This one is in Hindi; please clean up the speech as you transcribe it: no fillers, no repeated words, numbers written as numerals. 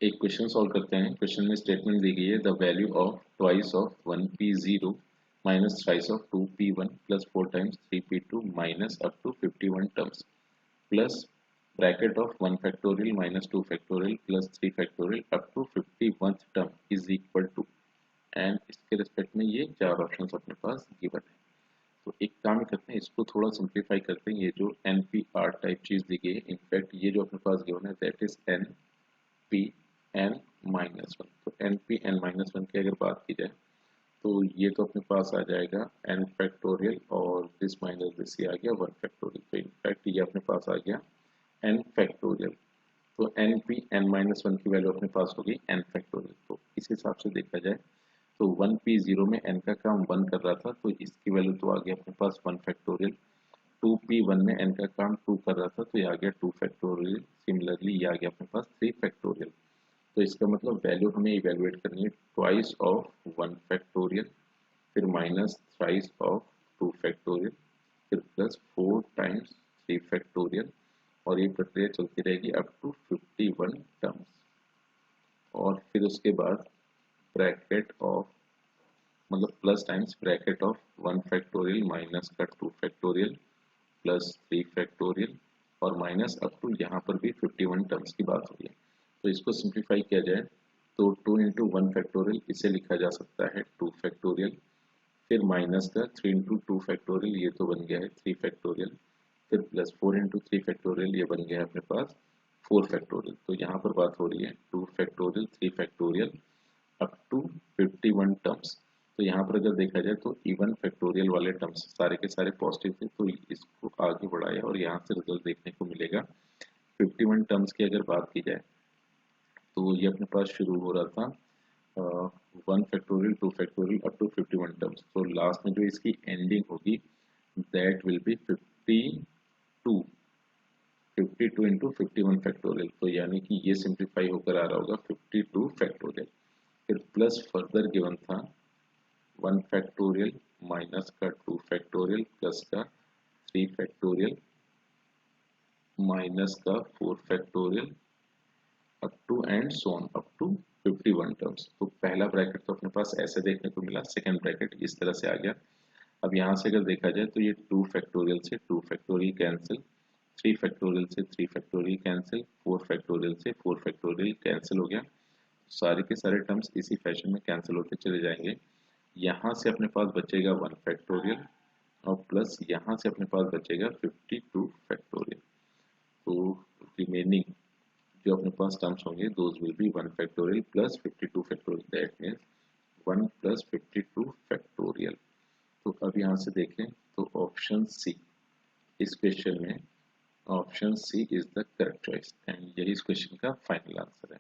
एक क्वेश्चन सॉल्व करते हैं। क्वेश्चन में स्टेटमेंट दी गई है, the value of twice of 1p0 minus thrice of 2p1 plus 4 times 3p2 minus up to 51 terms plus bracket of 1 factorial minus 2 factorial plus 3 factorial up to 51 term is equal to. And इसके रिस्पेक्ट में ये चार ऑप्शंस अपने पास गिवन है। तो एक काम करते हैं, इसको थोड़ा सिंप्लीफाई करते हैं। ये जो NP-R टाइप चीज दी गई है, इनफैक्ट ये जो अपने पास गिवन है दैट इज NP-N-1। तो NP-N-1 की अगर बात की जाए तो ये तो अपने पास आ जाएगा n फैक्टोरियल और दिस माइनस दिस ये आ गया 1 फैक्टोरियल। तो इनफैक्ट ये अपने पास आ गया n फैक्टोरियल। तो NP-N-1 की वैल्यू अपने पास होगी n फैक्टोरियल। तो इस हिसाब से देखा जाए तो 1p0 में n का काम 1 कर रहा था, तो इसकी वैल्यू तो आ गया अपने पास 1 फैक्टोरियल। 2p1 में n का काम 2 कर रहा था, तो ये आ गया 2 फैक्टोरियल। सिमिलरली ये आ गया अपने पास 3 फैक्टोरियल। तो इसका मतलब वैल्यू हमें इवेलुएट करनी है ट्वाइस ऑफ 1 फैक्टोरियल, फिर माइनस थ्राइस ऑफ 2 फैक्टोरियल, फिर प्लस 4 टाइम्स 3 फैक्टोरियल, और ये प्रक्रिया चलती रहेगी अप टू 51 टर्म्स। और फिर उसके बाद ब्रैकेट ऑफ मतलब plus times bracket of 1 factorial minus का 2 फैक्टोरियल प्लस 3 फैक्टोरियल और माइनस अप टू यहाँ पर भी 51 टर्म्स की बात हो रही है। तो इसको सिंप्लीफाई किया जाए तो 2 इंटू 1 फैक्टोरियल इसे लिखा जा सकता है 2 फैक्टोरियल, फिर माइनस का 3 इंटू 2 फैक्टोरियल ये तो बन गया है 3 फैक्टोरियल, फिर प्लस 4 इंटू 3 फैक्टोरियल ये बन गया है अपने पास 4 फैक्टोरियल। तो यहाँ पर बात हो रही है 2 factorial 3 factorial up to 51 terms. तो यहाँ पर अगर देखा जाए तो इवन फैक्टोरियल वाले टर्म्स सारे के सारे पॉजिटिव थे, तो इसको आगे बढ़ाया और यहाँ से रिजल्ट देखने को मिलेगा 51 टर्म्स की अगर बात की जाए तो ये अपने पास शुरू हो रहा था 1 factorial 2 factorial up to 51 terms. तो लास्ट में जो इसकी एंडिंग होगी that will be 52 into 51 factorial. तो यानी कि ये सिंप्लीफाई होकर आ रहा होगा 52 फैक्टोरियल। फिर प्लस फर्दर गिवन था 1 फैक्टोरियल माइनस का 2 फैक्टोरियल प्लस का 3 फैक्टोरियल माइनस का 4 factorial up to and so on up to 51 terms. तो पहला ब्रैकेट तो अपने पास ऐसे देखने को मिला, सेकंड ब्रैकेट इस तरह से आ गया। अब यहाँ से अगर देखा जाए तो ये 2 फैक्टोरियल से 2 फैक्टोरियल कैंसिल, 3 फैक्टोरियल से 3 फैक्टोरियल कैंसिल, 4 फैक्टोरियल से 4 फैक्टोरियल कैंसिल हो गया। सारे के सारे टर्म्स इसी फैशन में कैंसिल होते चले जाएंगे। यहाँ से अपने पास बचेगा 1 फैक्टोरियल और प्लस यहाँ से अपने पास बचेगा 52 फैक्टोरियल। तो रिमेनिंग जो अपने पास टर्म्स होंगे those will be 1 factorial plus 52 factorial, that means 1 plus 52 factorial. तो अब यहाँ से देखें तो ऑप्शन सी इस क्वेश्चन में option C is the correct choice and यही इस क्वेश्चन का फाइनल आंसर है।